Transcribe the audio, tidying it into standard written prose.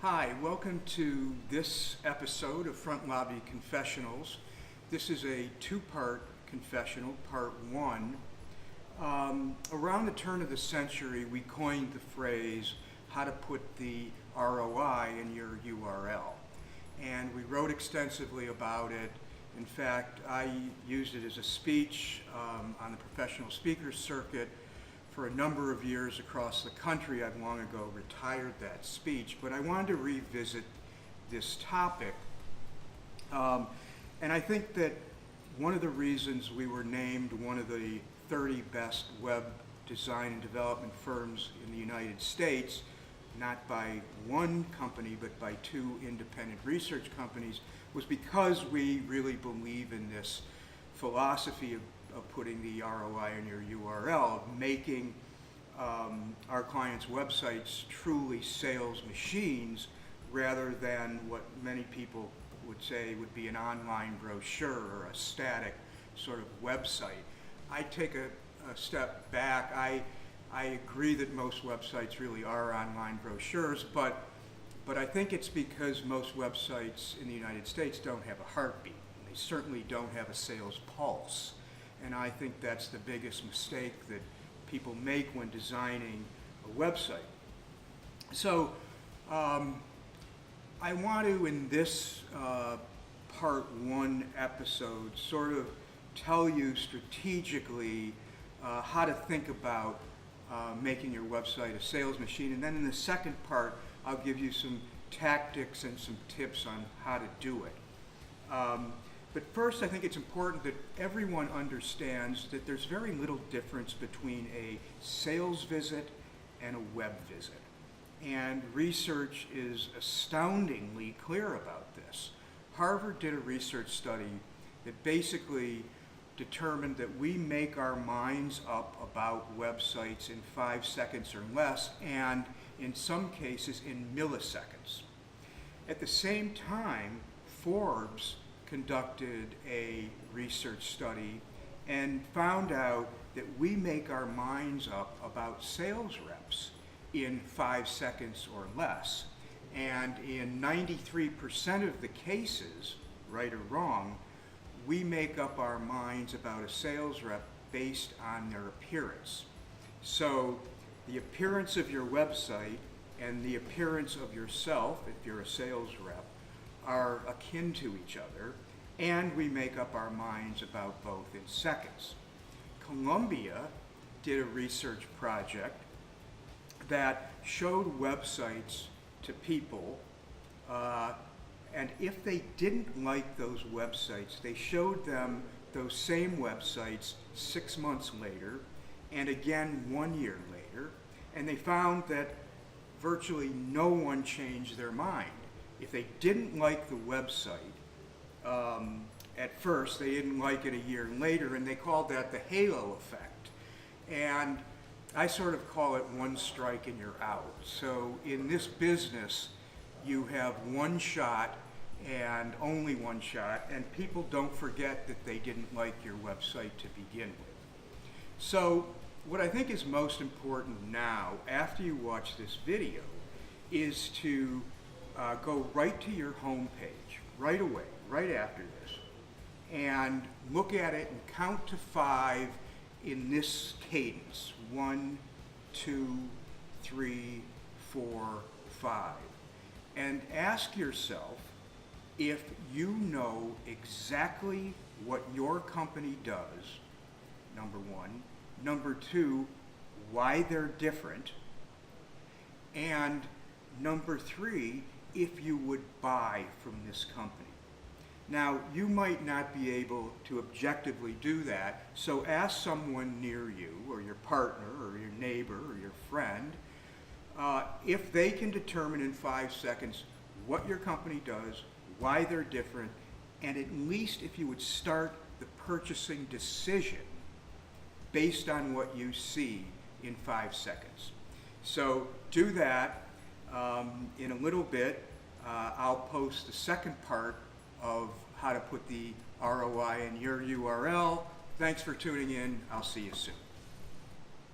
Hi, welcome to this episode of Front Lobby Confessionals. This is a two-part confessional, part one. Around the turn of the century, we coined the phrase, how to put the ROI in your URL. And we wrote extensively about it. In fact, I used it as a speech on the professional speaker circuit for a number of years across the country. I've long ago retired that speech, but I wanted to revisit this topic. And I think that one of the reasons we were named one of the 30 best web design and development firms in the United States, not by one company, but by two independent research companies, was because we really believe in this philosophy of putting the ROI in your URL, making our clients' websites truly sales machines rather than what many people would say would be an online brochure or a static sort of website. I take a step back. I agree that most websites really are online brochures, but I think it's because most websites in the United States don't have a heartbeat. They certainly don't have a sales pulse. And I think that's the biggest mistake that people make when designing a website. So I want to, in this part one episode, sort of tell you strategically how to think about making your website a sales machine. And then in the second part, I'll give you some tactics and some tips on how to do it. But first, I think it's important that everyone understands that there's very little difference between a sales visit and a web visit. And research is astoundingly clear about this. Harvard did a research study that basically determined that we make our minds up about websites in 5 seconds or less, and in some cases in milliseconds. At the same time, Forbes conducted a research study and found out that we make our minds up about sales reps in 5 seconds or less. And in 93% of the cases, right or wrong, we make up our minds about a sales rep based on their appearance. So the appearance of your website and the appearance of yourself, if you're a sales rep, are akin to each other, and we make up our minds about both in seconds. Columbia did a research project that showed websites to people, and if they didn't like those websites, they showed them those same websites 6 months later, and again 1 year later, and they found that virtually no one changed their mind. If they didn't like the website at first, they didn't like it a year later, and they called that the halo effect. And I sort of call it one strike and you're out. So in this business, you have one shot and only one shot, and people don't forget that they didn't like your website to begin with. So what I think is most important now, after you watch this video, is to go right to your home page, right away, right after this, and look at it and count to 5 in this cadence. 1, 2, 3, 4, 5. And ask yourself if you know exactly what your company does, number one. Number two, why they're different. And number three, if you would buy from this company. Now, you might not be able to objectively do that, so ask someone near you, or your partner, or your neighbor, or your friend, if they can determine in 5 seconds what your company does, why they're different, and at least if you would start the purchasing decision based on what you see in 5 seconds. So do that. In a little bit, I'll post the second part of how to put the ROI in your URL. Thanks for tuning in. I'll see you soon.